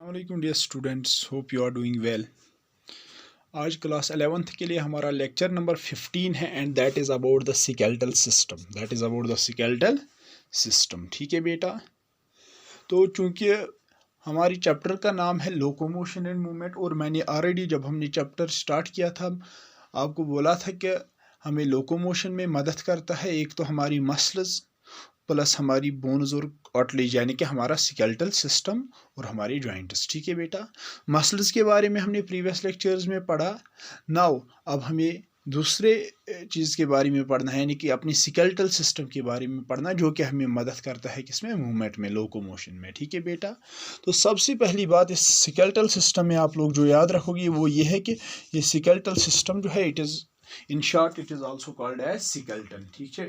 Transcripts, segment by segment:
वालेकुम dear students, hope you are doing well. आज class 11th के लिए हमारा लेक्चर नंबर 15 है and that is about the skeletal system. ठीक है बेटा, तो चूँकि हमारी चैप्टर का नाम है लोकोमोशन एंड मूवमेंट और मैंने ऑलरेडी जब हमने चैप्टर स्टार्ट किया था आपको बोला था कि हमें लोकोमोशन में मदद करता है एक तो हमारी मसल्स प्लस हमारी बोन्स और कार्टिलेज, यानी कि हमारा स्केलेटल सिस्टम और हमारे जॉइंट्स। ठीक है बेटा, मसल्स के बारे में हमने प्रीवियस लेक्चर्स में पढ़ा। नाउ अब हमें दूसरे चीज़ के बारे में पढ़ना है, यानी कि अपनी स्केलेटल सिस्टम के बारे में पढ़ना, जो कि हमें मदद करता है किसमें, मूवमेंट में, लोकोमोशन में। ठीक है बेटा, तो सबसे पहली बात इस स्केलेटल सिस्टम में आप लोग जो याद रखोगे वो ये है कि ये स्केलेटल सिस्टम जो है, it is in short it is also called as skeleton. ठीक है,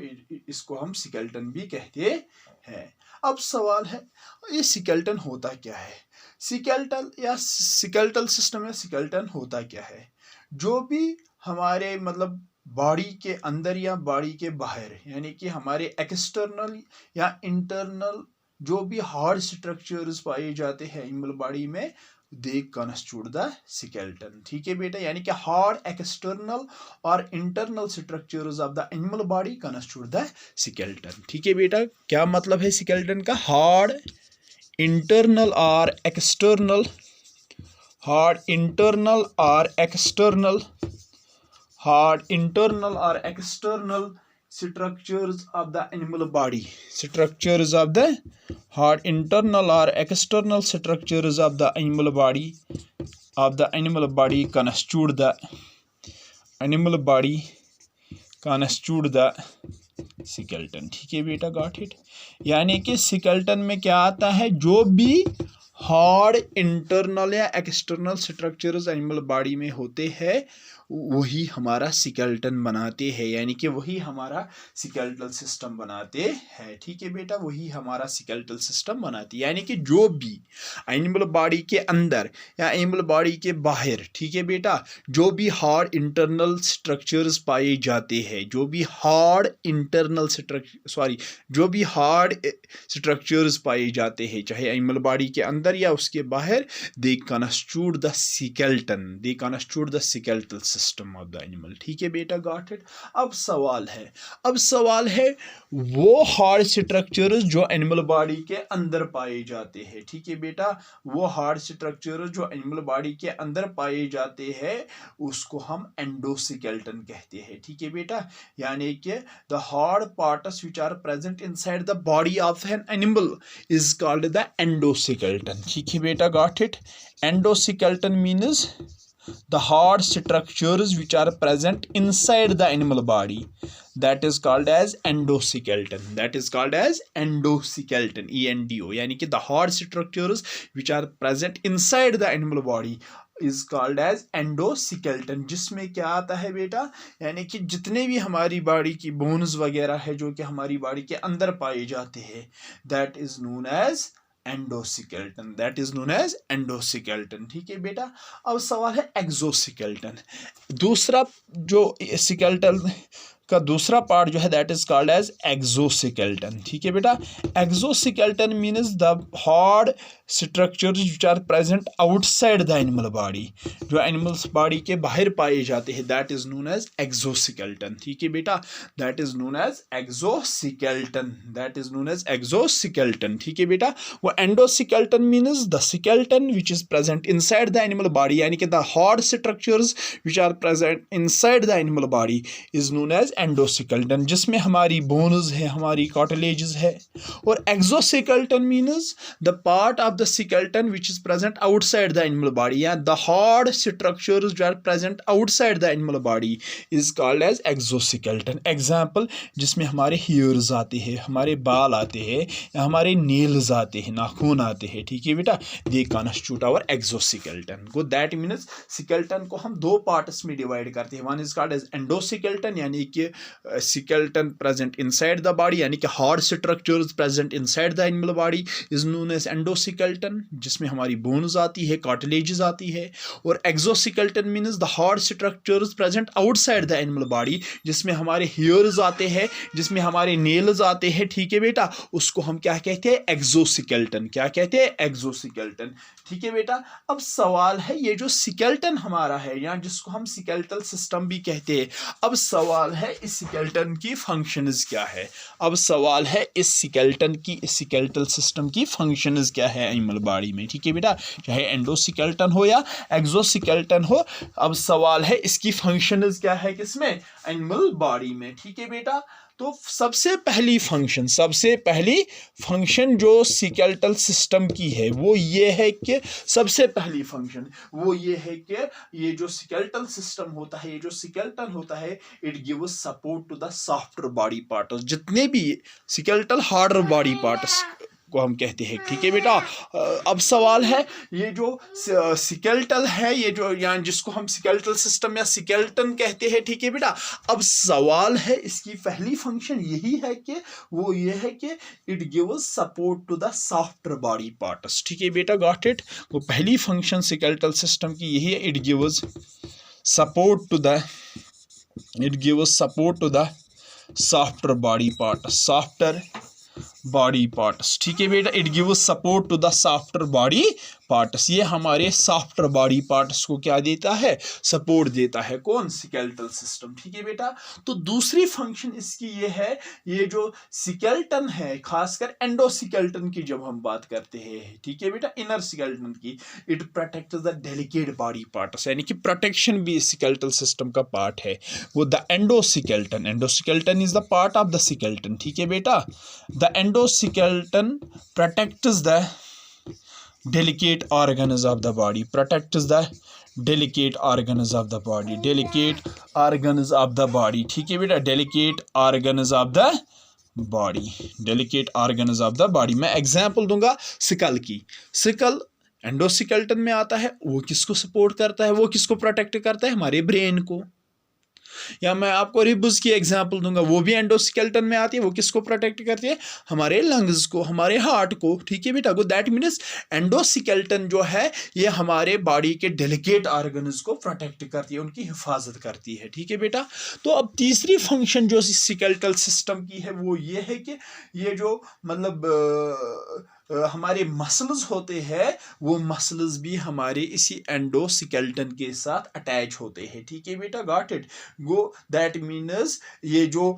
इसको हम स्केलेटन भी कहते हैं। अब सवाल है ये स्केलेटन होता क्या है। स्केलेटल या स्केलेटल सिस्टम या स्केलेटन होता क्या है, जो भी हमारे मतलब बॉडी के अंदर या बॉडी के बाहर, यानी कि हमारे एक्सटर्नल या इंटरनल जो भी हार्ड स्ट्रक्चर्स पाए जाते हैं एनिमल बॉडी में, दे कॉन्स्टिट्यूट द स्केलेटन। ठीक है बेटा, यानी कि हार्ड एक्सटर्नल और internal structures of the animal body constitute the skeleton. ठीक है बेटा, क्या मतलब है स्केलेटन का? हार्ड इंटरनल और एक्सटर्नल, हार्ड इंटरनल और एक्सटर्नल, हार्ड इंटरनल और external structures of the animal body, structures of the hard internal or external structures of the animal body constitute the animal body constitute the skeleton। ठीक है बेटा, got it. यानी कि skeleton में क्या आता है, जो भी हार्ड इंटरनल या एक्सटर्नल स्ट्रक्चर्स एनिमल बॉडी में होते हैं वही हमारा स्केलेटन बनाते हैं, यानी कि वही हमारा स्केलेटल सिस्टम बनाते हैं। ठीक है बेटा, वही हमारा स्केलेटल सिस्टम बनाते हैं, यानी कि जो भी एनिमल बॉडी के अंदर या एनिमल बॉडी के बाहर, ठीक है बेटा, जो भी हार्ड इंटरनल स्ट्रक्चर्स पाए जाते हैं, जो भी हार्ड इंटरनल जो भी हार्ड स्ट्रक्चर्स पाए जाते हैं, चाहे एनिमल बॉडी के अंदर या उसके बाहर, they constitute the skeleton, they constitute the skeletal system of the animal. ठीक है बेटा, गॉट इट। अब सवाल है वो हार्ड स्ट्रक्चर्स जो एनिमल बॉडी के अंदर पाए जाते हैं। ठीक है बेटा, वो हार्ड स्ट्रक्चर्स जो एनिमल बॉडी के अंदर पाए जाते हैं उसको हम एंडोस्केलेटन कहते हैं। ठीक है बेटा, यानी कि the hard parts which are present inside the body of an animal is called the endoskeleton. ठीक है बेटा, got it. Endoskeleton means the hard structures which are present inside the animal body, that is called as endoskeleton, that is called as endoskeleton, ENDO, यानी कि the hard structures which are present inside the animal body is called as endoskeleton। जिसमें क्या आता है बेटा, यानी कि जितने भी हमारी बॉडी की बोन्स वगैरह है जो कि हमारी बॉडी के अंदर पाए जाते हैं, that is known as endoskeleton, that is known as endoskeleton. ठीक है बेटा, अब सवाल है एक्सोस्केलेटन। दूसरा जो स्केलेटन का दूसरा पार्ट जो है that is called as exoskeleton. ठीक है बेटा, exoskeleton means the hard structures which are present outside the animal body, जो एनिमल्स बॉडी के बाहर पाए जाते हैं, that is known as exoskeleton. ठीक है बेटा, that is known as exoskeleton, that is known as exoskeleton. ठीक है बेटा, वो endoskeleton means the skeleton which is present inside the animal body, यानी कि the hard structures which are present inside the animal body is known as endoskeleton, जिसमें हमारी bones है, हमारी कार्टिलेजेस है। और exoskeleton means the part of the skeleton which is present outside the animal body, या the hard structures जो are present outside the animal body is called as exoskeleton. Example, जिसमें हमारे हेयर्स आते हैं, हमारे बाल आते हैं, या हमारे नेल्स आते हैं, नाखून आते हैं। ठीक है बेटा, दे कॉन्स्टिट्यूट आवर एक्सोस्केलेटन को। दैट मीन्स स्केलेटन को हम दो पार्ट्स में डिवाइड करते हैं। One is called as endoskeleton, यानी कि skeleton present inside the body, यानी कि hard structures present inside the animal body is known as endoskeleton. Endoskeleton जिसमें हमारी बोन्स आती है, कार्टिलेजेस आती है, और exoskeleton means the hard structures present outside the animal body, जिसमें हमारे हेयर्स आते हैं, जिसमें हमारे नेल्स आते हैं, ठीक है बेटा, उसको हम क्या कहते हैं, एक्सोस्केलेटन। क्या कहते हैं, एक्सोस्केलेटन, ठीक है बेटा। अब सवाल है ये जो स्केलेटन हमारा है या जिसको हम स्केलेटल सिस्टम भी कहते हैं, अब सवाल है इस स्केलेटन की फंक्शंस क्या है। अब सवाल है इस स्केलेटन की, इस स्केलेटल सिस्टम की फंक्शंस क्या है एनिमल बॉडी में, ठीक है बेटा, चाहे एंडोस्केलेटन हो या एक्सोस्केलेटन हो। अब सवाल है इसकी फंक्शंस क्या है, किसमें, एनिमल बॉडी में, ठीक है बेटा। तो सबसे पहली फंक्शन जो स्केलेटल सिस्टम की है वो ये है कि सबसे पहली फंक्शन वो ये है कि ये जो स्केलेटल सिस्टम होता है, ये जो स्केलेटन होता है, it gives support to the softer body parts. जितने भी स्केलेटल हार्डर बॉडी पार्ट्स को हम कहते हैं, ठीक है बेटा। अब सवाल है ये जो स्केलेटल है, ये जो यहाँ जिसको हम स्केलेटल सिस्टम या स्केलेटन कहते हैं, ठीक है बेटा। अब सवाल है इसकी पहली फंक्शन यही है कि वो ये है कि it gives support to the softer body parts, ठीक है बेटा, गॉट इट। वो पहली फंक्शन स्केलेटल सिस्टम की यही है, it gives support to the softer body part, softer body parts, ठीक है बेटा। It gives support to the softer body parts. ये हमारे सॉफ्टर बॉडी पार्ट्स को क्या देता है, सपोर्ट देता है, कौन, स्केलेटल सिस्टम, ठीक है बेटा। तो दूसरी फंक्शन इसकी ये है, ये जो स्केलेटन है, खासकर एंडोस्केलेटन की जब हम बात करते हैं, ठीक है बेटा, इनर स्केलेटन की, it protects the delicate body parts, यानी कि प्रोटेक्शन भी स्केलेटल सिस्टम का पार्ट है वो the endoskeleton is the part of the skeleton, ठीक है बेटा। The endoskeleton protects the delicate organs of the body, protects the delicate organs of the body, delicate organs of the body, ठीक है बेटा, delicate organs of the body, delicate organs of the body। मैं example दूंगा school की। School endoskeleton में आता है, वो किसको सपोर्ट करता है, वो किसको प्रोटेक्ट करता है, हमारे ब्रेन को। या मैं आपको रिब्स की एग्जांपल दूंगा, वो भी एंडोस्केलेटन में आती है, वो किसको प्रोटेक्ट करती है, हमारे लंग्स को, हमारे हार्ट को, ठीक है बेटा। दैट मीन्स एंडोस्केलेटन जो है ये हमारे बॉडी के डेलिकेट ऑर्गन्स को प्रोटेक्ट करती है, उनकी हिफाजत करती है, ठीक है बेटा। तो अब तीसरी फंक्शन जो स्केलेटल सिस्टम की है वो ये है कि ये जो मतलब हमारे मसल्स होते हैं, वो मसल्स भी हमारे इसी एंडोस्केलेटन के साथ अटैच होते हैं, ठीक है बेटा, गॉट इट। दैट मीन्स ये जो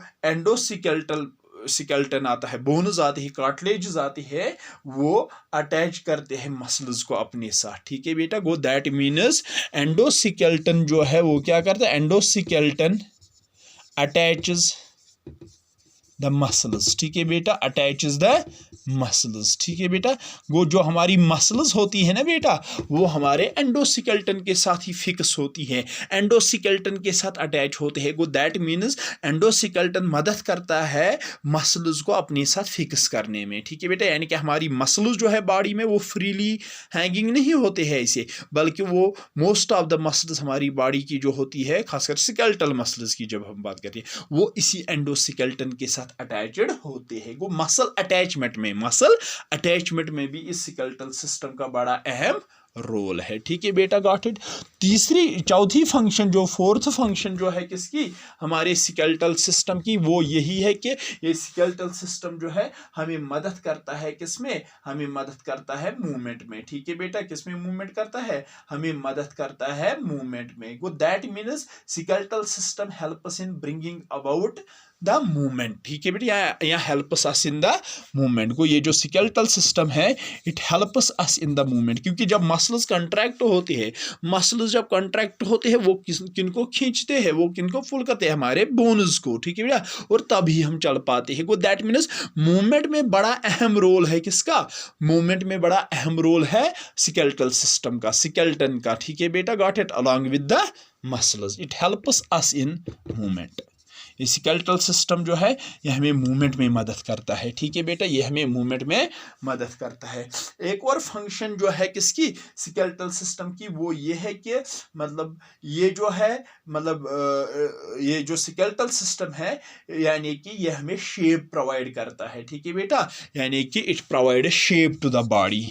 स्केलेटन आता है, बोन्स आती है, कार्टिलेजेस आती है, वो अटैच करते हैं मसल्स को अपने साथ, ठीक है बेटा। दैट मीन्स एंडोस्केलेटन जो है वो क्या करता है, एंडोस्केलेटन अटैचेस द मसल्स, ठीक है बेटा, अटैचेस द मसल्स, ठीक है बेटा। वो जो हमारी मसल्स होती है ना बेटा, वो हमारे एंडोस्केलेटन के साथ ही फिक्स होती है, एंडोस्केलेटन के साथ अटैच होते हैं। दैट मीन्स एंडोस्केलेटन मदद करता है मसल्स को अपने साथ फिक्स करने में, ठीक है बेटा। यानी कि हमारी मसल्स जो है बॉडी में वो फ्रीली हैंगिंग नहीं होते हैं इसे, बल्कि वो मोस्ट ऑफ द मसल्स हमारी बॉडी की जो होती है, खासकर स्केलेटल मसल्स की जब हम बात करते हैं, वो इसी एंडोस्केलेटन के साथ अटैच्ड होते हैं। वो मसल अटैचमेंट में भी इस स्केलेटल सिस्टम का बड़ा अहम रोल है, ठीक है बेटा, गॉट इट। चौथी फंक्शन जो फोर्थ फंक्शन जो है किसकी, हमारे स्केलेटल सिस्टम की, वो यही है कि ये स्केलेटल सिस्टम जो है हमें मदद करता है, किसमें, हमें मदद करता है मूवमेंट में, ठीक है बेटा। किसमें मूवमेंट करता है, हमें मदद करता है मूवमेंट में। That means skeletal system helps in bringing about the movement, ठीक है बेटा, या helps us in the movement. को ये जो स्केलेटल सिस्टम है it helps us in the movement, क्योंकि जब मसल्स कंट्रैक्ट होते हैं, मसल्स जब कंट्रैक्ट होते हैं वो किनको खींचते हैं, वो किनको पुल करते हैं, हमारे बोन्स को, ठीक है बेटा, और तभी हम चल पाते हैं। दैट मीन्स मूवमेंट में बड़ा अहम रोल है किसका, मूवमेंट में बड़ा अहम रोल है स्केलेटल सिस्टम का, स्केलेटन का, ठीक है बेटा, got it, along with the muscles, it helps us in movement. ये स्केलेटल सिस्टम जो है ये हमें मूवमेंट में मदद करता है, ठीक है बेटा, ये हमें मूवमेंट में मदद करता है। एक और फंक्शन जो है किसकी, स्केलेटल सिस्टम की, वो ये है कि मतलब ये जो है मतलब ये जो स्केलेटल सिस्टम है यानी कि ये हमें शेप प्रोवाइड करता है, ठीक है बेटा, यानी कि it provide shape to the body.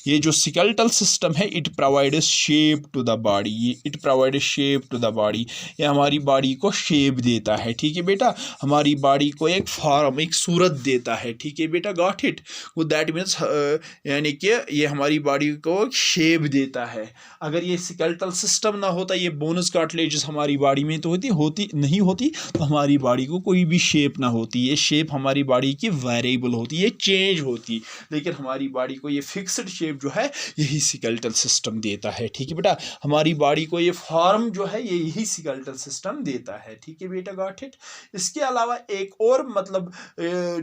ये जो स्केलेटल सिस्टम है it provide shape to the body, it provide shape to the body, ये हमारी बॉडी को शेप देता है, ठीक है बेटा, हमारी बॉडी को एक फॉर्म, एक सूरत देता है, ठीक है बेटा, गॉट इट। वो दैट मीन्स यानी कि ये हमारी बॉडी को शेप देता है। अगर ये स्केलेटल सिस्टम ना होता, ये बोनस कार्टिलेजेस हमारी बॉडी में तो होती नहीं होती, तो हमारी बॉडी को कोई भी शेप ना होती, ये शेप हमारी बॉडी की वेरिएबल होती, ये चेंज होती, लेकिन हमारी बॉडी को ये फिक्स्ड शेप जो है यही स्केलेटल सिस्टम देता है, ठीक है बेटा, हमारी बॉडी को ये फॉर्म जो है ये यही स्केलेटल सिस्टम देता है, ठीक है बेटा, गॉट इट। इसके अलावा एक और मतलब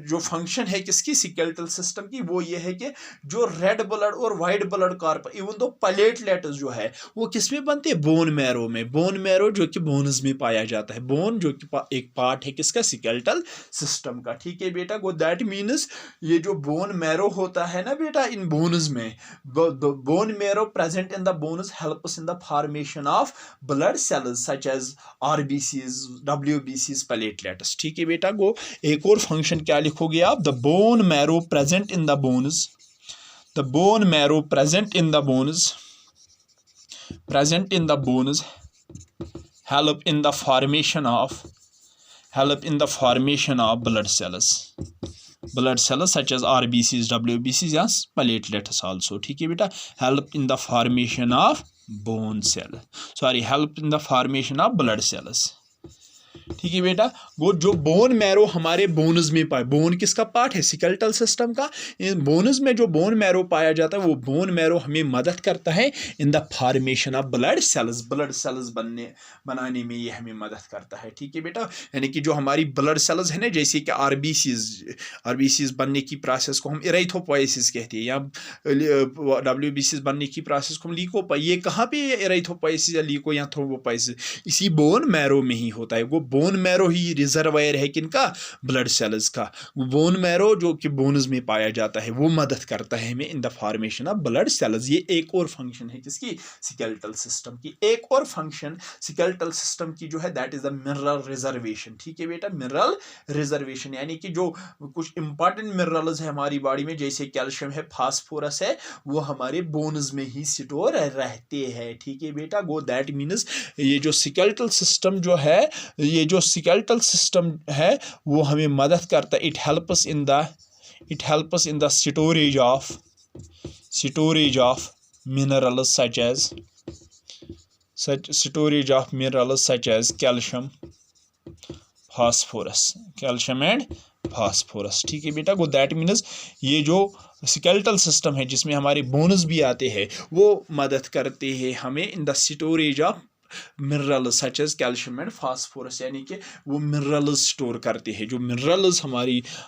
जो फंक्शन है किसकी, स्केलेटल सिस्टम की, वो ये है कि जो रेड ब्लड और white blood corpus, even though platelets जो है वो किस में बनते हैं, बोन मैरो में, बोन मैरो जो कि बोन्स में पाया जाता है, बोन जो कि एक पार्ट है किसका, स्केलेटल सिस्टम का, ठीक है बेटा, वो दैट मीन्स ये जो बोन मैरो होता है ना बेटा इन बोन्स में, bone marrow present in the bones helps in the formation of blood cells such as RBCs, डब्ल्यूबीसीज, प्लेटलेट्स, ठीक है बेटा। वो एक और फंक्शन क्या लिखोगे आप, the bone marrow present in the bones, the bone marrow present in the bones help in the formation of blood cells such as RBCs, WBCs या platelets also, ठीक है बेटा, help in the formation of help in the formation of blood cells, ठीक है बेटा। वो जो bone marrow हमारे बोन्स में पाए, बोन किसका पार्ट है, स्केलेटल सिस्टम का, इन बोन्स में जो बोन मैरो पाया जाता है वो बोन मैरो हमें मदद करता है इन the formation of blood sales, blood cells बनाने में ये हमें मदद करता है, ठीक है बेटा, यानी कि जो हमारी ब्लड सेल्स है ना, जैसे कि आरबीसीज बनने की प्रोसेस को हम इरेथ्रोपोइसिस कहते हैं, या डब्ल्यूबीसीज बनने की प्रोसेस को हम लीकोपा, ये कहाँ पे इरेथ्रोपोइसिस या लीको या थ्रोम्बोपोइसिस, इसी बोन मैरो में ही होता है। वो बोन मैरो ही रिजर्वायर है किनका, ब्लड सेल्स का, बोन मैरो जो कि बोन्स में पाया जाता है वो मदद करता है हमें in the formation of blood sales. ये एक और फंक्शन है किसकी, स्केलेटल सिस्टम की। एक और फंक्शन स्केलेटल सिस्टम की जो है that is the mineral reservation, ठीक है बेटा, मिनरल रिजर्वेशन, यानी कि जो कुछ इंपॉर्टेंट मिनरल्स है हमारी बॉडी में जैसे कैल्शियम है, फास्फोरस है, वो हमारे बोन्स में ही स्टोर रहते हैं, ठीक है बेटा। वो दैट मीन्स ये जो स्केलेटल सिस्टम जो है, ये जो स्केलेटल सिस्टम है वो हमें मदद करता है, it helps in the storage of minerals such as calcium and phosphorus, ठीक है बेटा। वो दैट मीन्स ये जो स्केलेटल सिस्टम है जिसमें हमारे बोन्स भी आते हैं वो मदद करते हैं हमें in the storage of minerals such as calcium and phosphorus, यानी कि वो मिनरल्स स्टोर करते हैं, जो मिनरल्स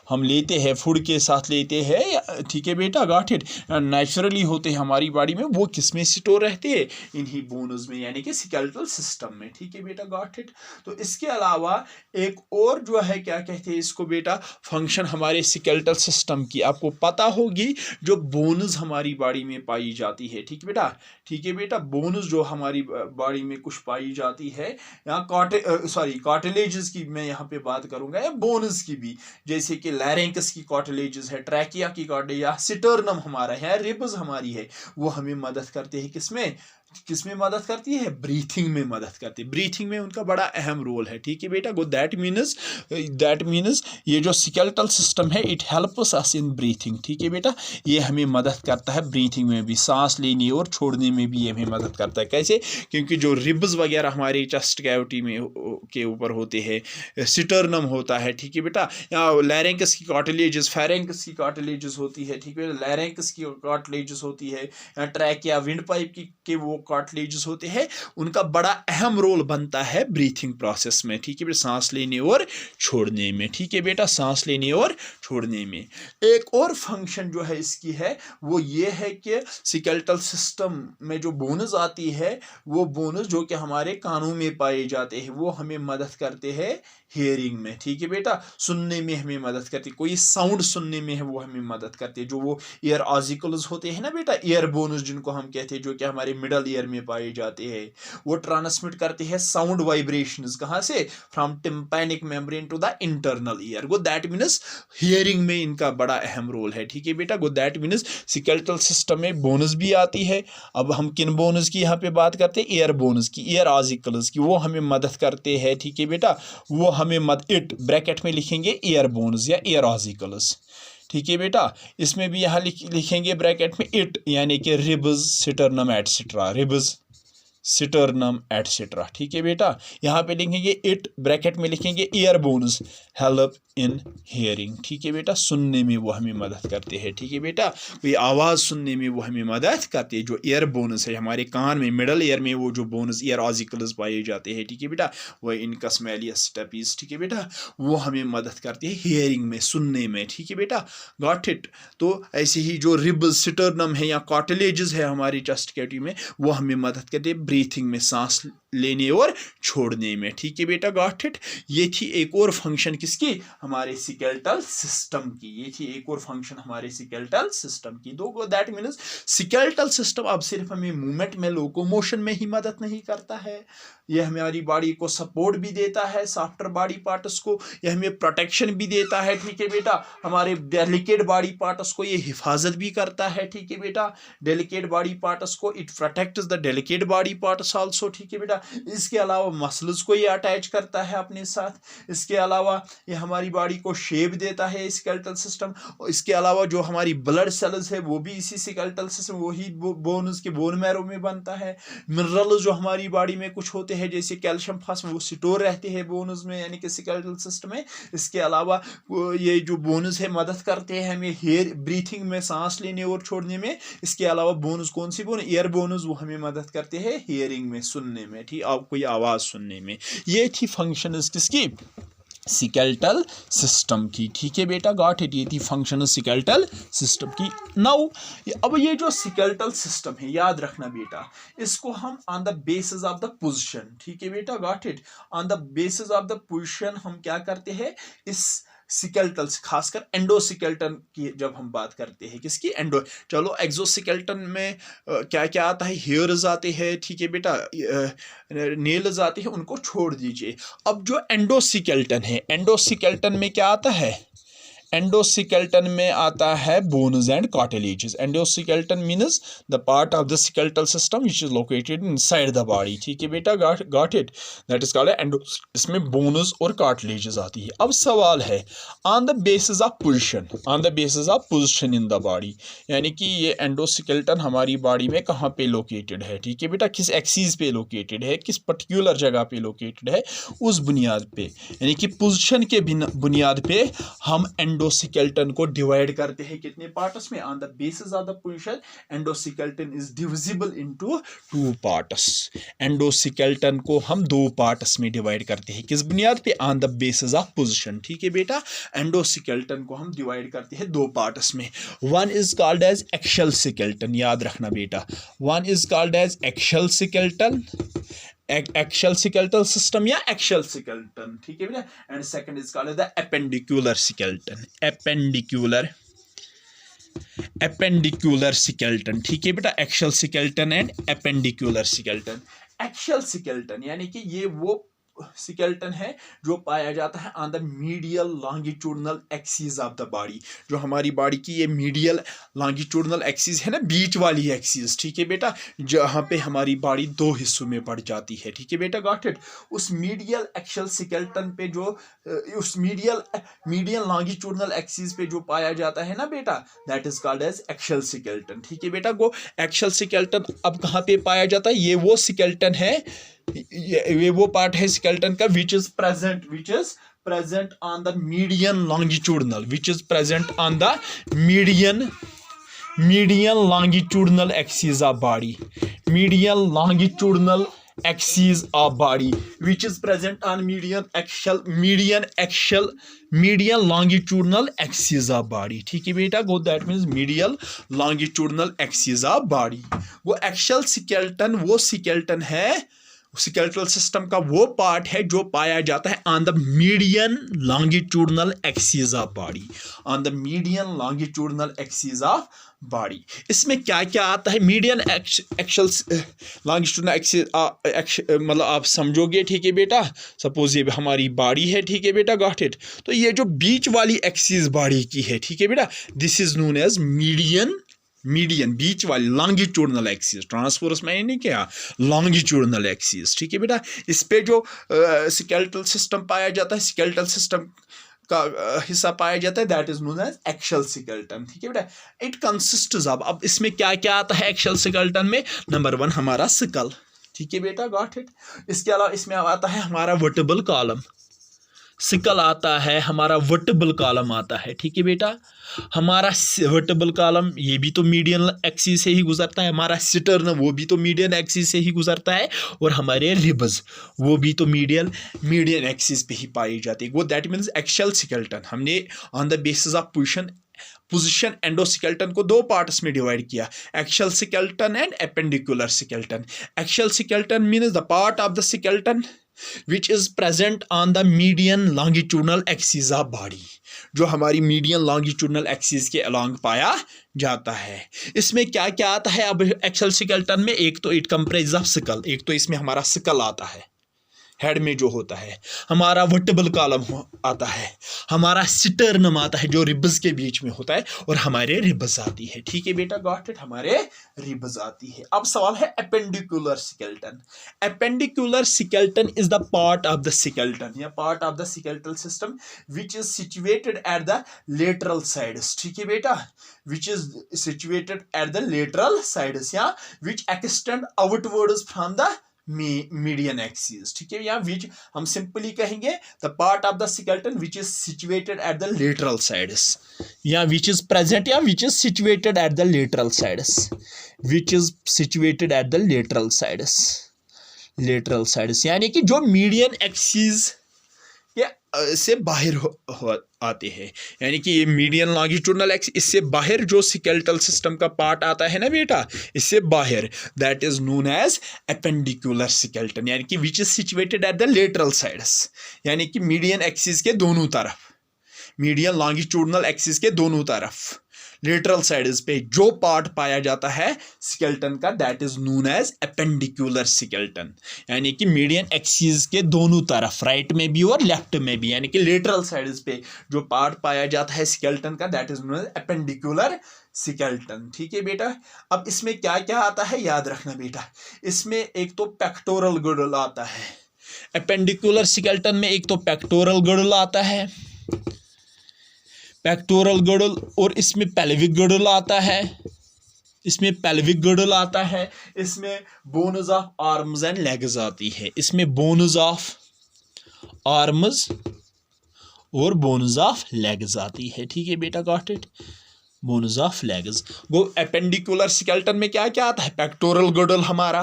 हम लेते हैं फूड के साथ लेते हैं, ठीक है बेटा, गॉट इट, नेचुरली होते हैं हमारी बॉडी में, वो किस में स्टोर रहते हैं, इन्हीं बोन्स में, यानी कि स्केलेटल सिस्टम में, ठीक है बेटा, गॉट इट। तो इसके अलावा एक और जो है क्या कहते हैं इसको बेटा, फंक्शन हमारे स्केलेटल सिस्टम की आपको पता होगी, जो बोन्स हमारी बॉडी में पाई जाती है, ठीक है बेटा, बोन्स जो हमारी बॉडी में पाई जाती है, यहाँ कार्टिलेजेस की मैं यहाँ पे बात करूंगा, या बोन्स की भी, जैसे कि लैरिंक्स की कार्टिलेजेस है, ट्रैकिया की कार्टिलेज, या स्टर्नम हमारा है, रिब्स हमारी है, वो हमें मदद करते हैं किसमें मदद करती है, ब्रीथिंग में मदद करती है, ब्रीथिंग में उनका बड़ा अहम रोल है, ठीक है बेटा। गो दैट मीन्स ये जो स्केलेटल सिस्टम है it helps us in breathing, ठीक है बेटा, ये हमें मदद करता है ब्रीथिंग में भी, सांस लेने और छोड़ने में भी ये हमें मदद करता है। कैसे, क्योंकि जो रिब्स वगैरह हमारे चेस्ट कैविटी में के ऊपर होते हैं, स्टर्नम होता है, ठीक है बेटा, या लैरिंक्स की कार्टिलेजेस, फेरिंक्स की कार्टिलेजेस होती है, ठीक है, लैरिंक्स की कार्टिलेजेस होती है, या ट्रैकिया, विंड पाइप के वो कार्टिलेजेस होते हैं, उनका बड़ा अहम रोल बनता है ब्रीथिंग प्रोसेस में, ठीक है बेटा, सांस लेने और छोड़ने में, ठीक है बेटा, सांस लेने और छोड़ने में। एक और फंक्शन जो है इसकी है वो ये है कि स्केलेटल सिस्टम में जो बोन्स आती है, वो बोन्स जो कि हमारे कानों में पाए जाते हैं वो हमें मदद करते हैं हियरिंग में, ठीक है बेटा, सुनने में हमें मदद करती है, कोई साउंड सुनने में है वो हमें मदद करती है। जो वो ईयर ऑजिकल्स होते हैं ना बेटा, ईयर बोन्स जिनको हम कहते हैं, जो कि हमारे मिडल ईयर में पाए जाते हैं, वो ट्रांसमिट करते हैं साउंड वाइब्रेशंस कहाँ से, from tympanic membrane to the internal ear. Go that means hearing में इनका बड़ा अहम रोल है, ठीक है बेटा। Go that means skeletal system में बोन्स भी आती है। अब हम किन बोन्स की यहाँ पे बात करते हैं, ईयर बोन्स की, ईयर ऑजिकल्स की, वो हमें मदद करते हैं, ठीक है बेटा। वो हमें इट ब्रैकेट में लिखेंगे ईयर बोन्स या ईयर ऑजिकल्स, ठीक है बेटा। इसमें भी यहाँ लिखेंगे ब्रैकेट में इट, यानी कि ribs, sternum etcetera, ribs, sternum etcetera, ठीक है बेटा। यहाँ पे लिखेंगे इट, ब्रैकेट में लिखेंगे ear bones, help in hearing, ठीक है बेटा। सुनने में वो हमें मदद करते हैं, ठीक है बेटा। कोई आवाज़ सुनने में वो हमें मदद करते हैं। जो ईयर बोन्स है हमारे कान में, मिडल ईयर में वो जो बोन्स ईयर ऑजिकल्स पाए जाते हैं, ठीक है बेटा, वो इनकस मैलियस स्टेपीज, ठीक है बेटा, वो हमें मदद करते हैं हियरिंग में, सुनने में, ठीक है बेटा। Got it. तो ऐसे ही जो रिब्स, स्टर्नम है या कार्टिलेजेस है हमारी चेस्ट कैविटी में, वो हमें मदद करते हैं ब्रीथिंग में, सांस लेने और छोड़ने में, ठीक है बेटा। Got it. ये थी एक और फंक्शन किसकी, हमारे स्केलेटल सिस्टम की। ये थी एक और फंक्शन हमारे स्केलेटल सिस्टम की। दो दैट मीन्स स्केलेटल सिस्टम अब सिर्फ हमें मूवमेंट में, लोकोमोशन में ही मदद नहीं करता है, यह हमारी बॉडी को सपोर्ट भी देता है, सॉफ्टर बॉडी पार्ट्स को, यह हमें प्रोटेक्शन भी देता है, ठीक है बेटा। हमारे डेलिकेट बॉडी पार्ट्स को ये हिफाजत भी करता है, ठीक है बेटा। डेलिकेट बॉडी पार्ट्स को it protects the delicate body parts also, ठीक है बेटा। इसके अलावा मसल्स को ये अटैच करता है अपने साथ। इसके अलावा ये हमारी बॉडी को शेप देता है स्केलेटल सिस्टम। इसके अलावा जो हमारी ब्लड सेल्स है वो भी इसी स्केलेटल सिस्टम, वही बोन्स के बोन मैरो में बनता है। मिनरल्स जो हमारी बॉडी में कुछ होते हैं जैसे कैल्शियम, फास्फोरस, वो स्टोर रहते हैं बोन्स में, यानी कि स्केलेटल सिस्टम में। इसके अलावा ये जो बोन्स है मदद करते हैं हमें हेयर ब्रीथिंग में, सांस लेने और छोड़ने में। इसके अलावा बोन्स, कौन सी बोन, ईयर बोन्स, वो हमें मदद करते हैं हियरिंग में, सुनने में, ठीक, कोई आवाज सुनने में। ये थी फंक्शंस किसकी, स्केलेटल सिस्टम की, ठीक है बेटा। Got it. ये थी फंक्शन स्केलेटल सिस्टम की। नाउ अब ये जो स्केलेटल सिस्टम है, याद रखना बेटा, इसको हम on the basis of the position, ठीक है बेटा। Got it. On the basis of the position हम क्या करते हैं, इस स्केलेटल, खासकर एंडोस्केलेटन की जब हम बात करते हैं, किसकी, एंडो। चलो एक्सोस्केलेटन में क्या क्या आता है, हेयर्स आते हैं, ठीक है बेटा, नेल्स आते हैं, उनको छोड़ दीजिए। अब जो एंडोस्केलेटन है, एंडोस्केलेटन में क्या आता है, एंडोस्केलेटन में आता है bones and cartilages. Endoskeleton means the part of the skeletal system which is located inside the body, ठीक है बेटा। Got it. That is called endo. इसमें बोन्स और कार्टिलेजेस आती है। अब सवाल है, on the basis of position, on the basis of position in the body, यानी कि ये एंडोस्केलेटन हमारी बॉडी में कहाँ पे लोकेटेड है, ठीक है बेटा, किस एक्सिस पे लोकेटेड है, किस पर्टिकुलर जगह पे लोकेटेड है, उस बुनियाद पे, यानी कि पोजीशन के बुनियाद पे हम एंडोस्केलेटन को डिवाइड करते हैं कितने पार्ट्स में, on the basis of the position endoskeleton is divisible into 2 parts. Endoskeleton को हम 2 पार्ट्स में डिवाइड करते हैं, किस बुनियाद पे, on the basis of position, ठीक है बेटा। एंडोस्केलेटन को हम डिवाइड करते हैं 2 पार्ट्स में। One is called as axial skeleton, याद रखना बेटा, one is called as axial skeleton, axial skeletal system या एक्सियल स्केलेटन, ठीक है बेटा। And second is called the appendicular skeleton, appendicular skeleton, ठीक है बेटा। Axial skeleton and appendicular skeleton. Axial skeleton यानी कि ये वो स्केलेटन है जो पाया जाता है on the medial longitudinal axis of the body. जो हमारी बॉडी की ये मीडियल लॉन्गिट्यूडनल एक्सिस है ना, बीच वाली एक्सिस, ठीक है बेटा, जहाँ पे हमारी बॉडी 2 हिस्सों में पड़ जाती है, ठीक है बेटा। Got it. उस मीडियल एक्सियल स्केलेटन पे जो उस मीडियल लॉन्गिट्यूडनल एक्सिस पे जो पाया जाता है ना बेटा, that is called as axial skeleton, ठीक है बेटा। वो एक्सियल स्केलेटन अब कहाँ पे पाया जाता है, ये वो स्केलेटन है, ये वो पार्ट है स्केलेटन का which is present on the median longitudinal, which is present on the median longitudinal axis of body, median longitudinal axis of body which is present on median longitudinal axis of body, ठीक है बेटा। Go that means medial longitudinal axis of body। वो axial skeleton वो skeleton है skeletal system का वो part है जो पाया जाता है on the median longitudinal axis of body, on the median longitudinal axis of body. इसमें क्या क्या आता है? मीडियन एक्सल लॉन्गिट्यूडनल एक्सिस, मतलब आप समझोगे, ठीक है बेटा। सपोज ये हमारी बॉडी है, ठीक है बेटा, गॉट इट। तो ये जो बीच वाली एक्सिस बॉडी की है, ठीक है बेटा, this is known as median, median बीच वाली लॉन्गिट्यूडनल एक्सिस, ट्रांसफोरस मैंने नहीं किया, लॉन्गिट्यूडनल एक्सिस, ठीक है बेटा। इस पे जो स्केलेटल सिस्टम पाया जाता है, स्केलेटल सिस्टम का हिस्सा पाया जाता है, that is known as axial skeleton, ठीक है बेटा। इट कंसिस्ट्स ऑफ, अब इसमें क्या क्या आता है एक्शियल स्केलेटन में? नंबर 1 हमारा स्कल, ठीक है बेटा, गॉट इट। इसके अलावा इसमें आता है हमारा वर्टिबल कॉलम, स्कल आता है, हमारा वर्टिबल कॉलम आता है, ठीक है बेटा। हमारा वर्टिबल कॉलम ये भी तो मीडियन एक्सिस से ही गुजरता है, हमारा स्टर्नम वो भी तो मीडियन एक्सिस से ही गुजरता है, और हमारे रिब्स वो भी तो मीडियन एक्सिस पे ही पाई जाती है। वो दैट मीन्स एक्शियल स्केलेटन हमने on the basis of position endoskeleton को 2 पार्ट्स में डिवाइड किया, axial skeleton and appendicular skeleton. Axial skeleton means the part of the skeleton which is present on the median longitudinal axis of body, जो हमारी median longitudinal axis के along पाया जाता है। इसमें क्या क्या आता है? अब एक्शियल स्केलेटन में एक तो इट कंप्राइज ऑफ स्कल, एक तो इसमें हमारा स्कल आता है, हेड में जो होता है, हमारा वर्टिबल कॉलम आता है, हमारा स्टर्नम आता है जो रिब्स के बीच में होता है, और हमारे रिब्स आती है, ठीक है बेटा, गॉट इट, हमारे रिब्स आती है। अब सवाल है appendicular skeleton. Appendicular skeleton is the part of the skeleton या part of the skeletal system which is situated at the lateral sides, ठीक है बेटा, which is situated at the lateral sides या which extend outwards from the median axis, ठीक है, या विच हम simply कहेंगे the part of the skeleton which is situated at the lateral sides, या विच इज प्रेजेंट, या विच is situated at the lateral sides, which is situated at the lateral sides, lateral sides यानी कि जो median axis से बाहर आते हैं, यानी कि ये मीडियन लॉन्गिट्यूडनल एक्सिस, इससे बाहर जो स्केलेटल सिस्टम का पार्ट आता है ना बेटा, इससे बाहर, that is known as appendicular skeleton, यानी कि which is situated at the lateral sides, यानी कि मीडियन एक्सिस के दोनों तरफ, मीडियन लॉन्गिट्यूडनल एक्सिस के दोनों तरफ लेटरल साइड्स पे जो पार्ट पाया जाता है स्केलेटन का, that is known as appendicular skeleton, यानी कि मीडियन एक्सिस के दोनों तरफ, राइट में भी और लेफ्ट में भी, यानी कि लेटरल साइड्स पे जो पार्ट पाया जाता है स्केलेटन का, that is known as appendicular skeleton, ठीक है बेटा। अब इसमें क्या क्या आता है याद रखना बेटा, इसमें एक तो पेक्टोरल गिर्डल आता है, एपेंडिकुलर स्केलेटन में एक तो पेक्टोरल गिर्डल आता है, पेक्टोरल गिर्डल, और इसमें पेल्विक गिर्डल आता है, इसमें पेल्विक गिर्डल आता है, इसमें bones of arms and legs आती है, इसमें बोन्स ऑफ आर्म्स और बोन्स ऑफ लेग्स आती है, ठीक है बेटा, got it, bones of legs. वो एपेंडिकुलर स्केलेटन में क्या क्या आता है? पेक्टोरल गिर्डल हमारा,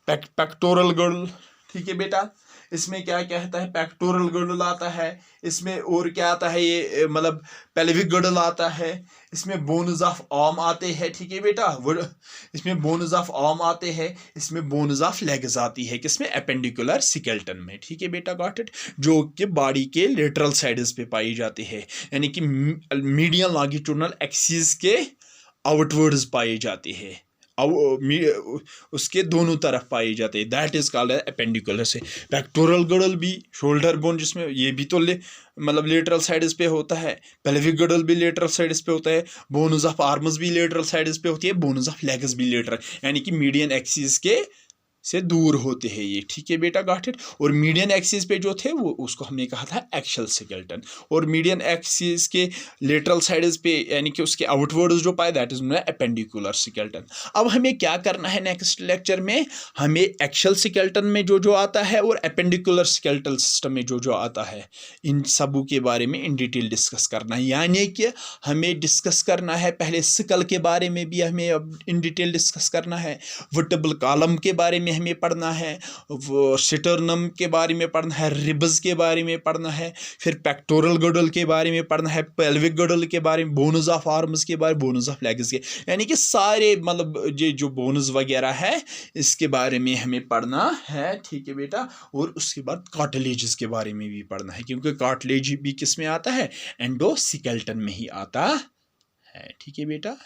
पेक्टोरल गिर्डल, ठीक है बेटा, इसमें क्या कहता है? पेक्टोरल गिर्डल आता है, इसमें और क्या आता है? ये मतलब पेल्विक गिर्डल आता है, इसमें बोन्स ऑफ आर्म आते हैं, ठीक है बेटा, इसमें बोन्स ऑफ आर्म आते हैं, इसमें बोन्स ऑफ लेग्स आती है, किसमें? एपेंडिकुलर स्केलेटन में, ठीक है बेटा, गॉट इट, जो कि बॉडी के लेटरल साइड्स पे पाई जाती है, यानी कि मीडियन लॉन्गिट्यूडनल एक्सिस के आउटवर्ड्स पाए जाते हैं, उसके दोनों तरफ पाए जाते हैं, दैट इज कॉल्ड एपेंडिकुलर से। पेक्टोरल गिर्डल भी शोल्डर बोन, जिसमें ये भी तो मतलब लेटरल साइड्स पे होता है, पेल्विक गिर्डल भी लेटरल साइड्स पे होता है, बोन्स ऑफ आर्म्स भी लेटरल साइड्स पे होती है, बोन्स ऑफ लेग्स भी लेटरल, यानी कि मीडियन एक्सिस के से दूर होते हैं ये, ठीक है बेटा, गॉट इट। और मीडियन एक्सिस पे जो थे वो उसको हमने कहा था एक्शियल स्केलेटन, और मीडियन एक्सिस के लेटरल साइड्स पे यानी कि उसके आउटवर्ड्स जो पाए, दैट इज एपेंडिकुलर स्केलेटन। अब हमें क्या करना है नेक्स्ट लेक्चर में? हमें एक्शियल स्केलेटन में जो जो आता है और एपेंडिकुलर स्केलेटल सिस्टम में जो जो आता है, इन सबों के बारे में इन डिटेल डिस्कस करना है, यानी कि हमें डिस्कस करना है पहले स्कल के बारे में भी हमें अब इन डिटेल डिस्कस करना है, वर्टिबल कॉलम के बारे में हमें पढ़ना है, स्टर्नम के बारे में पढ़ना है, रिब्स के बारे में पढ़ना है, फिर पेक्टोरल गडल के बारे में पढ़ना है, पेल्विक गडल के बारे में, बोन्स ऑफ आर्म्स के बारे में, बोन्स ऑफ लेग्स के, यानी कि सारे मतलब ये जो बोन्स वगैरह है इसके बारे में हमें पढ़ना है, ठीक है बेटा। और उसके बाद कार्टिलेजेस के बारे में भी पढ़ना है, क्योंकि कार्टिलेज भी किस में आता है, एंडोस्केलेटन में ही आता है, ठीक है बेटा।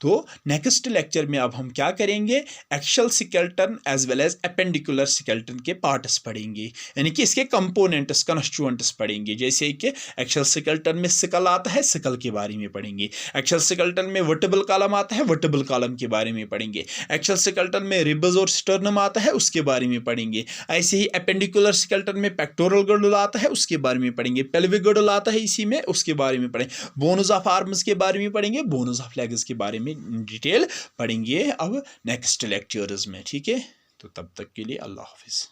तो नेक्स्ट लेक्चर में अब हम क्या करेंगे, axial skeleton as well as appendicular skeleton के पार्ट्स पढ़ेंगे, यानी कि इसके कंपोनेंट्स कंस्टिट्यूएंट्स पढ़ेंगे। जैसे कि एक्शियल स्केलेटन में सिकल आता है, सिकल के बारे में पढ़ेंगे। एक्शियल स्केलेटन में वर्टिब्रल कॉलम आता है, वर्टिब्रल कॉलम के बारे में पढ़ेंगे। एक्शियल स्केलेटन में रिब्स और स्टर्नम आता है, उसके बारे में पढ़ेंगे। ऐसे ही एपेंडिकुलर स्केलेटन में पेक्टोरल गडल आता है, उसके बारे में पढ़ेंगे। पेल्विक गडल आता है इसी में, उसके बारे में पढ़ेंगे। बोन्स ऑफ आर्म्स के बारे में पढ़ेंगे, बोन्स ऑफ लेग्स के बारे में डिटेल पढ़ेंगे अब नेक्स्ट लेक्चर्स में, ठीक है। तो तब तक के लिए अल्लाह हाफिज़।